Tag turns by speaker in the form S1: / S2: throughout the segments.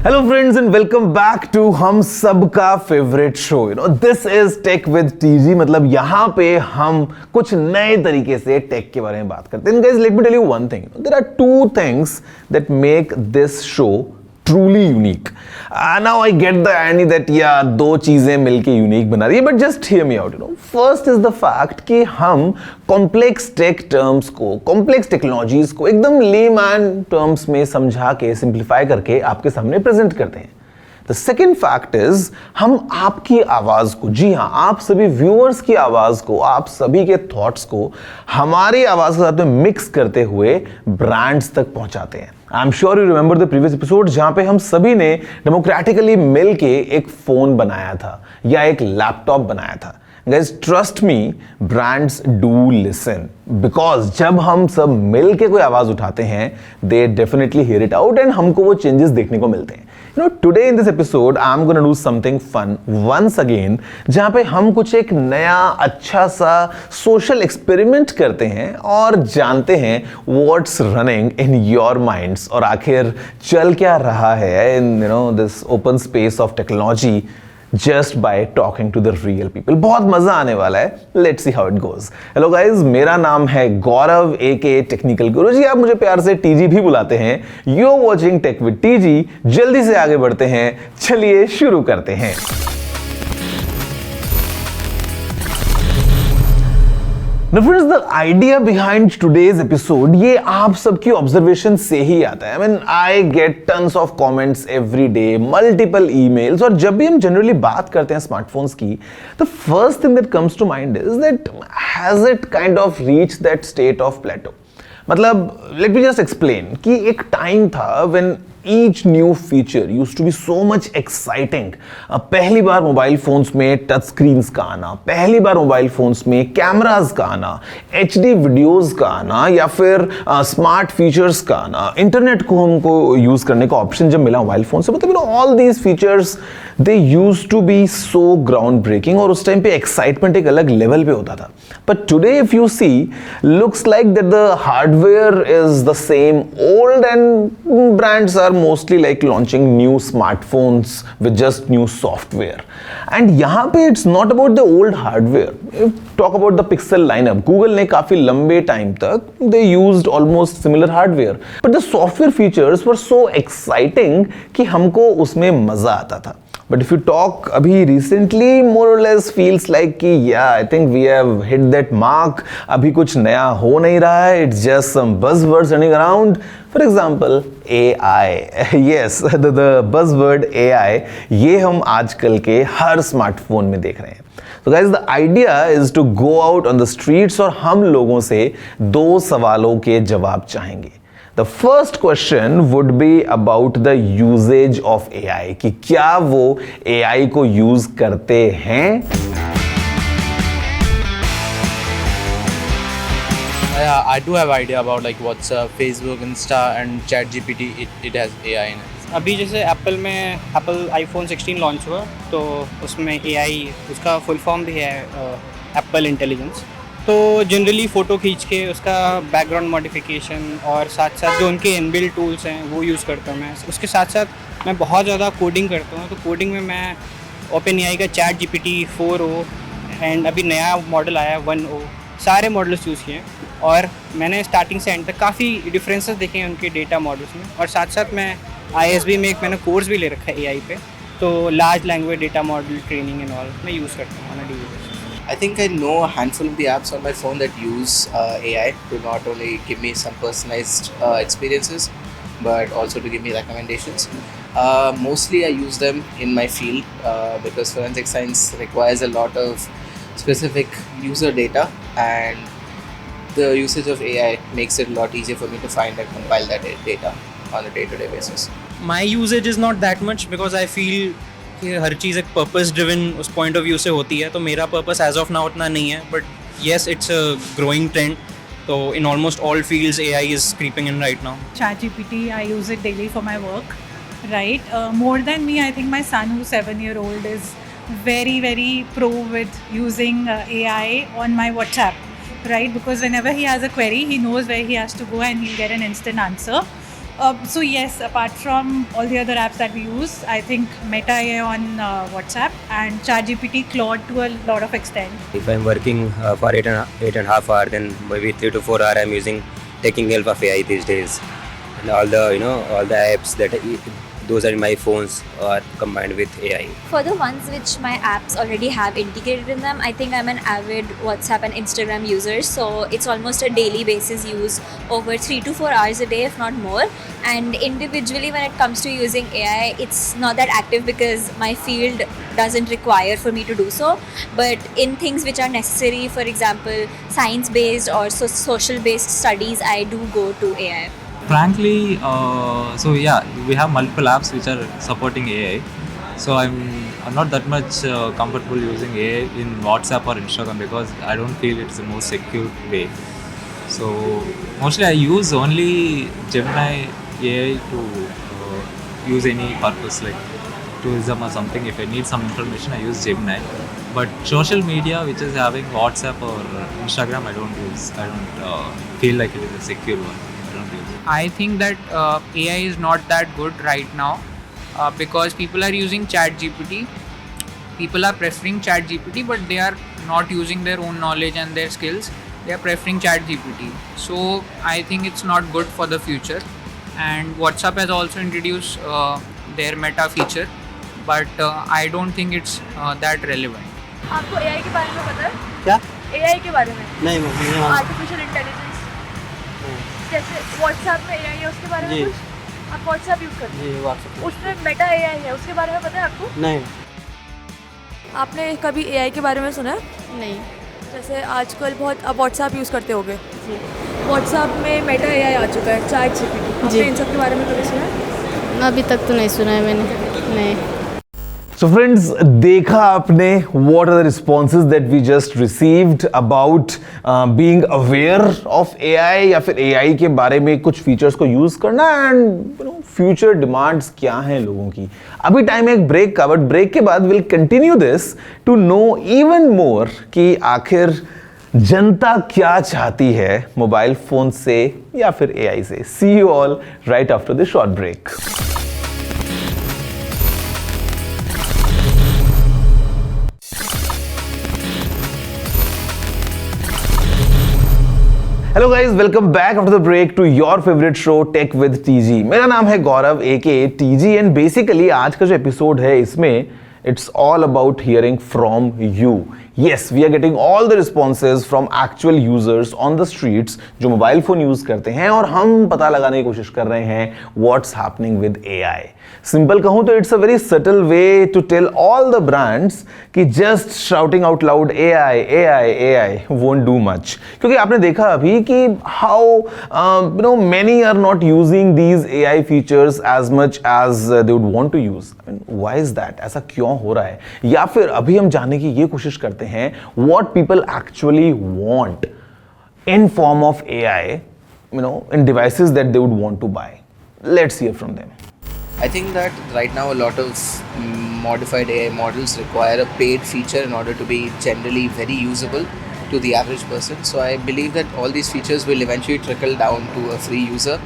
S1: Hello friends and welcome back to हम सबका favourite show this is Tech with TG. मतलब यहाँ पे हम कुछ नए तरीके से टेक के बारे में बात करते हैं। Guys let me tell you one thing, there are two things that make this show truly unique. Now I get the irony that दो चीजें मिलके यूनिक बना रही है, but just hear me out. First is the fact कि हम complex take terms को, complex technologies को एकदम लेमैन टर्म्स में समझा के, सिंप्लीफाई करके आपके सामने प्रेजेंट करते हैं। The second fact is हम आपकी आवाज को, जी हाँ, आप सभी व्यूअर्स की आवाज को, आप सभी के थॉट्स को हमारी आवाज के साथ में मिक्स करते हुए ब्रांड्स तक पहुंचाते हैं। I am sure you remember the previous episode जहां पे हम सभी ने डेमोक्रेटिकली मिल के एक फोन बनाया था या एक लैपटॉप बनाया था। Guys, trust me, brands do listen because जब हम सब मिल के कोई आवाज उठाते हैं, they definitely hear it out and हमको वो changes देखने को मिलते हैं। Today in this episode, I'm gonna do something fun once again, जहाँ पे हम कुछ एक नया अच्छा सा social experiment करते हैं और जानते हैं what's running in your minds और आखिर चल क्या रहा है in this open space of technology just by talking to the real people। बहुत मजा आने वाला है। Let's see how it goes। Hello guys, मेरा नाम है गौरव aka टेक्निकल गुरु जी, आप मुझे प्यार से टीजी भी बुलाते हैं। You're watching Tech with TG। जल्दी से आगे बढ़ते हैं, चलिए शुरू करते हैं। Now friends, the idea behind today's episode ये आप सबकी ऑब्जर्वेशन से ही आता है। I mean, I get tons of comments every day, multiple emails, और जब भी हम जनरली बात करते हैं स्मार्टफोन्स की, the first thing that comes to mind is that has it kind of reached that state of plateau? मतलब let me just explain कि एक टाइम था when each new feature used to be so much exciting। पहली बार mobile phones में touch screens का आना, पहली बार mobile phones में कैमरास का आना, HD वीडियोस का आना या फिर स्मार्ट फीचर्स का आना, इंटरनेट को हमको यूज करने का ऑप्शन जब मिला मोबाइल फोन से, मतलब all these features they used to be so ground breaking और उस टाइम पे एक्साइटमेंट एक अलग लेवल पे होता था। But today if you see, looks like that the hardware is the same old and brands are mostly like launching new smartphones with just new software। and यहाँ पे it's not about the old hardware। if talk about the Pixel lineup, Google ने काफी लंबे time तक they used almost similar hardware, but the software features were so exciting कि हमको उसमें मजा आता था। But if you talk अभी recently, more or less feels like कि I think we have hit that mark। अभी कुछ नया हो नहीं रहा है, it's just some buzzwords running around। For example, AI। Yes, the buzzword AI, ये हम आजकल के हर स्मार्टफोन में देख रहे हैं। So guys, the idea is to go out on the streets और हम लोगों से दो सवालों के जवाब चाहेंगे। The first question would be about the usage of AI कि क्या वो AI को यूज करते हैं?
S2: Yeah, I do have idea about like WhatsApp, Facebook, Insta and ChatGPT. It has AI in it.
S3: अभी जैसे एप्पल में एप्पल आईफोन 16 लॉन्च हुआ तो उसमें AI, उसका फुल फॉर्म भी है एप्पल इंटेलिजेंस। तो जनरली फ़ोटो खींच के उसका बैकग्राउंड मॉडिफिकेशन और साथ साथ जो उनके इनबिल्ट टूल्स हैं वो यूज़ करता हूँ मैं। उसके साथ साथ मैं बहुत ज़्यादा कोडिंग करता हूँ, तो कोडिंग में मैं OpenAI का ChatGPT 4o एंड अभी नया मॉडल आया है 1o, सारे मॉडल्स यूज़ किए हैं और मैंने स्टार्टिंग से एंड तक काफ़ी डिफरेंसेस देखे हैं उनके डेटा मॉडल्स में। और साथ साथ मैं ISB में एक मैंने कोर्स भी ले रखा है AI पे, तो large language data model training and all मैं यूज़ करता हूँ on a daily basis.
S2: I think I know a handful of the apps on my phone that use AI to not only give me some personalized experiences, but also to give me recommendations. Mostly I use them in my field because forensic science requires a lot of specific user data, and the usage of AI makes it a lot easier for me to find and compile that data on a day-to-day basis.
S4: My usage is not that much because I feel कि हर चीज़ एक purpose driven उस point of view से होती है, तो मेरा purpose as of now उतना नहीं है, but yes it's a growing trend. तो in almost all fields AI is creeping in right now।
S5: ChatGPT, I use it daily for my work, right? More than me, I think my son who's 7-year-old is very, very pro with using AI on my WhatsApp, right? Because whenever he has a query, he knows where he has to go and he'll get an instant answer. So yes, apart from all the other apps that we use, I think Meta AI on WhatsApp and ChatGPT, Claude to a lot of extent.
S6: If I'm working for eight and a half hour, then maybe 3 to 4 hour I'm using taking help of AI these days, and all the all the apps that those are in my phones are combined with AI.
S7: For the ones which my apps already have integrated in them, I think I'm an avid WhatsApp and Instagram user, so it's almost a daily basis use over 3 to 4 hours a day, if not more. And individually, when it comes to using AI, it's not that active because my field doesn't require for me to do so. But in things which are necessary, for example, science-based or social-based studies, I do go to AI.
S8: Frankly, so yeah, we have multiple apps which are supporting AI. So I'm not that much comfortable using AI in WhatsApp or Instagram because I don't feel it's the most secure way. So mostly I use only Gemini AI to use any purpose like tourism or something. If I need some information, I use Gemini. But social media which is having WhatsApp or Instagram, I don't use. I don't feel like it is a secure one. I don't use it.
S9: I think that AI is not that good right now because people are using ChatGPT. People are preferring ChatGPT, but they are not using their own knowledge and their skills. They are preferring ChatGPT. So I think it's not good for the future. And WhatsApp has also introduced their Meta feature, but I don't think it's that relevant.
S10: आपको AI के बारे में पता है?
S3: क्या?
S10: AI के बारे में?
S3: नहीं
S10: आर्टिफिशियल इंटेलिजेंस। जैसे WhatsApp में AI है, उसके बारे में कुछ? आप WhatsApp यूज़ करते हैं?
S3: जी, WhatsApp।
S10: उसमें Meta AI है, उसके बारे में पता है आपको?
S3: नहीं।
S10: आपने कभी AI के बारे में सुना है? नहीं। जैसे आजकल बहुत आप WhatsApp यूज़ करते होगे। जी। WhatsApp में Meta AI आ चुका है, ChatGPT। आपने इन सब के बारे में कभी सुना है?
S11: अभी तक तो नहीं सुना है मैंने, नहीं।
S1: So friends, देखा आपने what are the responses that we just received about being aware of AI या फिर AI के बारे में कुछ फीचर्स को यूज करना एंड फ्यूचर डिमांड्स क्या हैं लोगों की। अभी टाइम है एक ब्रेक का, बट ब्रेक के बाद will continue this to know even more कि आखिर जनता क्या चाहती है मोबाइल फोन से या फिर AI से। See you all right after the short break. Hello guys, welcome back after the break to your favourite show Tech with TG. मेरा नाम है Gaurav AK TG and basically आज का जो एपिसोड है इसमें it's all about hearing from you. Yes, we are getting all the responses from actual users on the streets जो mobile phone use करते हैं और हम पता लगाने की कोशिश कर रहे हैं what's happening with AI। Simple कहूं तो it's a very subtle way to tell all the brands कि just shouting out loud AI AI AI won't do much, क्योंकि आपने देखा अभी कि how many are not using these AI features as much as they would want to use। I mean, why is that? ऐसा क्यों हो रहा है? या फिर अभी हम जानने की ये कोशिश करते हैं what people actually want in form of AI, in devices that they would want to buy. Let's hear from them.
S2: I think that right now a lot of modified AI models require a paid feature in order to be generally very usable to the average person. So I believe that all these features will eventually trickle down to a free user,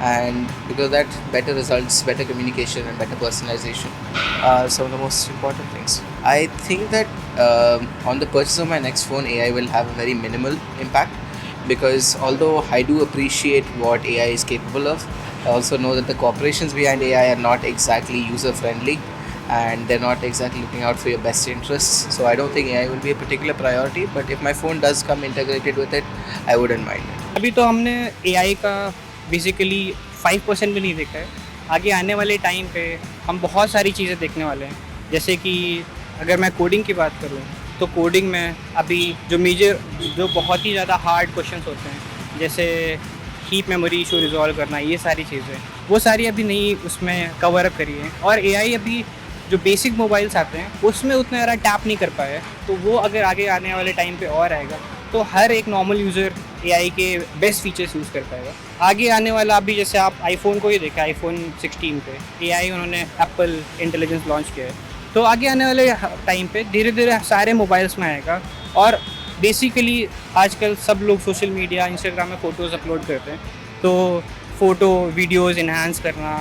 S2: and because of that, better results, better communication and better personalization are some of the most important things. I think that on the purchase of my next phone, AI will have a very minimal impact, because although I do appreciate what AI is capable of, I also know that the corporations behind AI are not exactly user friendly and they're not exactly looking out for your best interests. So I don't think AI will be a particular priority, but if my phone does come integrated with it, I wouldn't mind it.
S3: अभी तो हमने AI का basically 5% भी नहीं देखा है। आगे आने वाले टाइम पे हम बहुत सारी चीज़ें देखने वाले हैं, जैसे कि अगर मैं कोडिंग की बात करूँ तो कोडिंग में अभी जो बहुत ही ज़्यादा हार्ड क्वेश्चंस होते हैं, जैसे हीप मेमोरी इशू रिजॉल्व करना, ये सारी चीज़ें वो सारी अभी नहीं उसमें कवर अप करी है। और AI अभी जो बेसिक मोबाइल्स आते हैं उसमें उतना ज़्यादा टैप नहीं कर पाया है, तो वो अगर आगे आने वाले टाइम पे और आएगा तो हर एक नॉर्मल यूज़र AI के बेस्ट फीचर्स यूज़ कर पाएगा। आगे आने वाला अभी जैसे आप आईफोन को ही देखा, आईफोन 16 पे AI उन्होंने एप्पल इंटेलिजेंस लॉन्च किया है, तो आगे आने वाले टाइम पे धीरे धीरे सारे मोबाइल्स में आएगा। और बेसिकली आजकल सब लोग सोशल मीडिया इंस्टाग्राम में फ़ोटोज़ अपलोड करते हैं, तो फ़ोटो वीडियोज़ इन्हांस करना,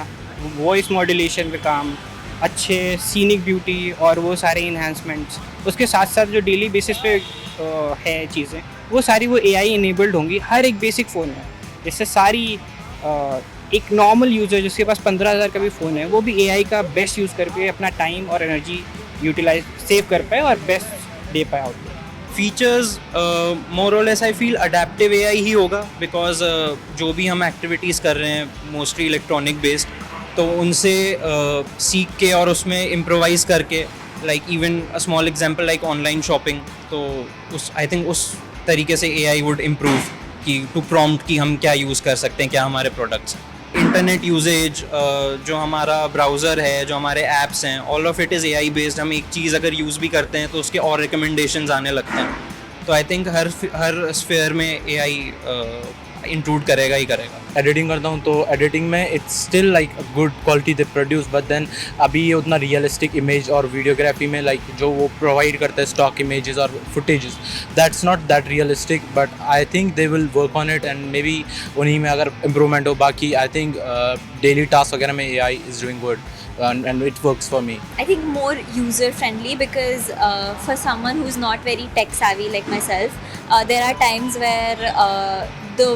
S3: वॉइस मॉड्यूलेशन पे काम, अच्छे सीनिक ब्यूटी और वो सारे इन्हांसमेंट्स, उसके साथ साथ जो डेली बेसिस पे है चीज़ें, वो सारी वो AI इनेबल्ड होंगी हर एक बेसिक फ़ोन में, जिससे सारी एक नॉर्मल यूज़र जिसके पास 15,000 का भी फ़ोन है, वो भी AI का बेस्ट यूज़ करके अपना टाइम और एनर्जी यूटिलाइज सेव कर पाए और बेस्ट दे पाए आउटपुट।
S4: फीचर्स मोर और less I feel adaptive AI ही होगा, बिकॉज जो भी हम एक्टिविटीज़ कर रहे हैं मोस्टली इलेक्ट्रॉनिक बेस्ड, तो उनसे सीख के और उसमें इम्प्रोवाइज़ करके, like even a small example like online shopping, तो उस आई थिंक उस तरीके से AI वुड इम्प्रूव कि टू प्रॉम्प्ट कि हम क्या यूज़ कर सकते हैं, क्या हमारे प्रोडक्ट्स। इंटरनेट यूजेज, जो हमारा ब्राउज़र है, जो हमारे ऐप्स हैं, all of it is AI based. हम एक चीज़ अगर यूज़ भी करते हैं तो उसके और रिकमेंडेशंस आने लगते हैं, तो आई थिंक हर स्फेयर में AI इंक्लूड करेगा ही करेगा।
S12: एडिटिंग करता हूँ तो एडिटिंग में it's still like good quality they produce, but then अभी ये उतना रियलिस्टिक इमेज और वीडियोग्राफी में लाइक जो वो प्रोवाइड करते हैं स्टॉक इमेजेस और footages, that's not that realistic, but I think they will work on it and maybe उन्हीं में अगर इम्प्रूवमेंट हो। बाकी आई थिंक डेली टास्क वगैरह में AI is doing good and it works for me.
S7: I think more user friendly because for someone who's not very tech savvy like myself, there are times where the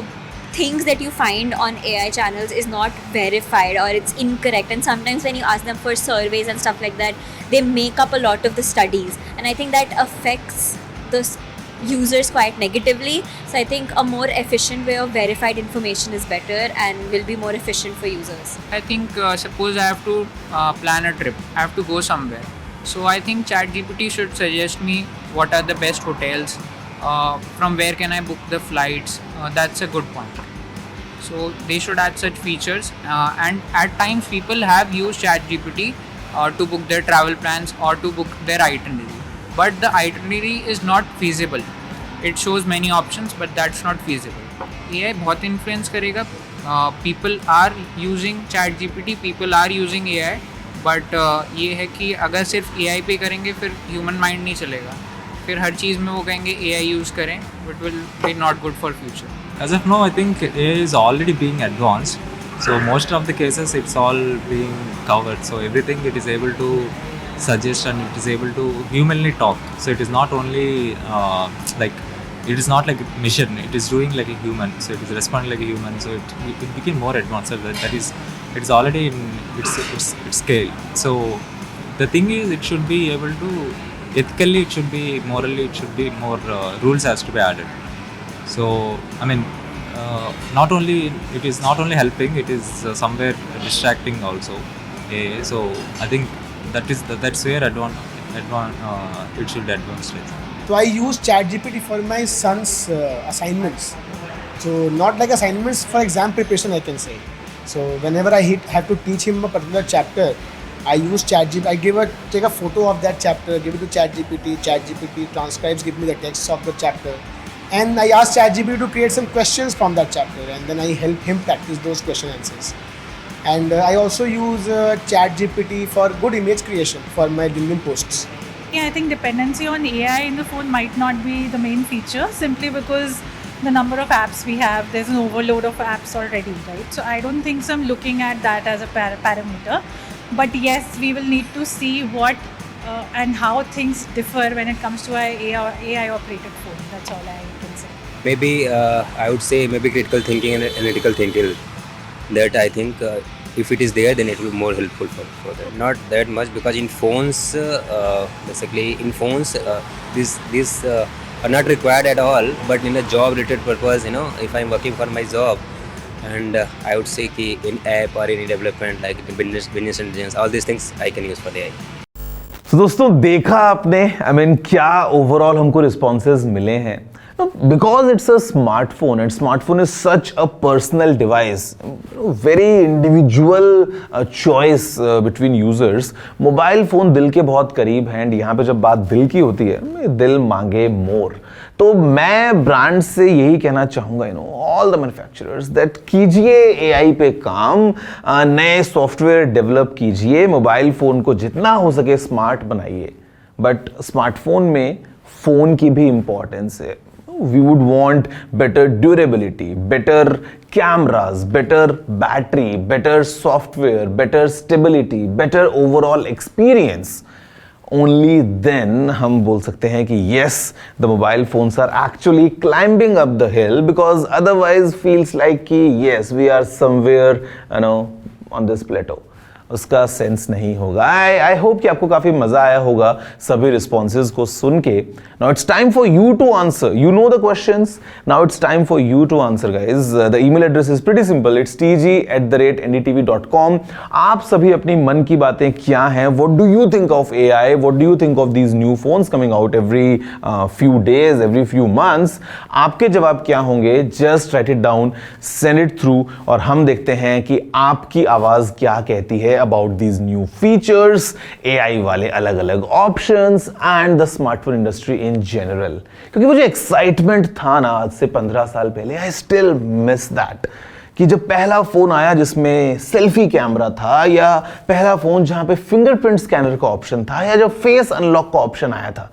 S7: things that you find on AI channels is not verified or it's incorrect, and sometimes when you ask them for surveys and stuff like that, they make up a lot of the studies, and I think that affects the users quite negatively. So I think a more efficient way of verified information is better and will be more efficient for users.
S9: I think suppose I have to plan a trip, I have to go somewhere. So I think ChatGPT should suggest me what are the best hotels, from where can I book the flights. That's a good point. So they should add such features, and at times people have used ChatGPT to book their travel plans or to book their itinerary. But the itinerary is not feasible. It shows many options, but that's not feasible. AI बहुत influence करेगा. People are using ChatGPT, people are using AI, but ये है कि अगर सिर्फ AI पे करेंगे फिर human mind नहीं चलेगा. फिर हर चीज़ में वो कहेंगे AI यूज़ करें, but will be not good for future.
S8: As of now, I think AI is already being advanced. So most of the cases, it's all being covered. So everything it is able to suggest and it is able to humanly talk. So it is not only it is not like a machine. It is doing like a human. So it is responding like a human. So it became more advanced. So that is it is already in its scale. So the thing is, it should be able to ethically. It should be morally. It should be more rules has to be added. So I mean, not only it is not only helping. It is somewhere distracting also. So I think that's where it should advance.
S13: So I use ChatGPT for my son's assignments. So not like assignments for exam preparation, I can say. So whenever I have to teach him a particular chapter, I use ChatGPT. I take a photo of that chapter, give it to ChatGPT. ChatGPT transcribes, give me the text of the chapter, and I ask ChatGPT to create some questions from that chapter, and then I help him practice those question answers. And I also use ChatGPT for good image creation for my LinkedIn posts.
S5: Yeah, I think dependency on AI in the phone might not be the main feature, simply because the number of apps we have, there's an overload of apps already, right? So I don't think so I'm looking at that as a parameter. But yes, we will need to see what and how things differ when it comes to AI operated phone. That's all I can say.
S6: Maybe I would say maybe critical thinking and analytical thinking. That I think if it is there, then it will be more helpful for that. Not that much, because in phones, basically in phones, these are not required at all. But in a job-related purpose, if I'm working for my job, and I would say कि in app or in development like business intelligence, all these things I can use for AI.
S1: तो दोस्तों देखा आपने, क्या overall हमको responses मिले हैं. Because it's a smartphone and smartphone is such a personal device, very individual choice between users. Mobile phone दिल के बहुत करीब हैं, एंड यहाँ पे जब बात दिल की होती है, दिल मांगे मोर. तो मैं ब्रांड से यही कहना चाहूँगा, ऑल द मैन्युफैक्चरर्स, दैट कीजिए AI पे काम, नए सॉफ्टवेयर डेवलप कीजिए, मोबाइल फ़ोन को जितना हो सके स्मार्ट बनाइए. बट स्मार्टफोन में फ़ोन की भी इम्पोर्टेंस है. we would want better durability, better cameras, better battery, better software, better stability, better overall experience. Only then हम बोल सकते हैं कि yes, the mobile phones are actually climbing up the hill, because otherwise feels like कि yes, we are somewhere, on this plateau. उसका sense नहीं होगा. I hope कि आपको काफी मजा आया होगा सभी रिस्पॉन्सेज को सुन के. Now it's time for you to answer. You know the questions. Now it's time for you to answer guys. The email address is pretty simple. It's tg@ndtv.com. आप सभी अपनी मन की बातें क्या हैं, what do you think of AI, what do you think of these new phones coming out every few days, every few months. आपके जवाब क्या होंगे? Just write it down, send it through, और हम देखते हैं कि आपकी आवाज क्या कहती है about these new features, AI वाले अलग अलग options and the smartphone industry in general. क्योंकि वो जो excitement था ना आज से 15 साल पहले, I still miss that. कि जब पहला फोन आया जिसमें सेल्फी कैमरा था, या पहला फोन जहां पे फिंगरप्रिंट स्कैनर का ऑप्शन था, या जब फेस अनलॉक का ऑप्शन आया था,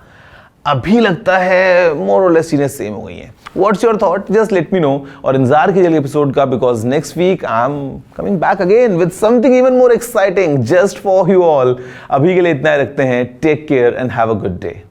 S1: अभी लगता है मोर और लेस चीजें सेम हो गई हैं. What's your thought? Just let me know. और इंतजार कीजिए अगले एपिसोड का, because next week I am coming back again with something even more exciting just for you all. अभी के लिए इतना ही रखते हैं. Take care and have a good day.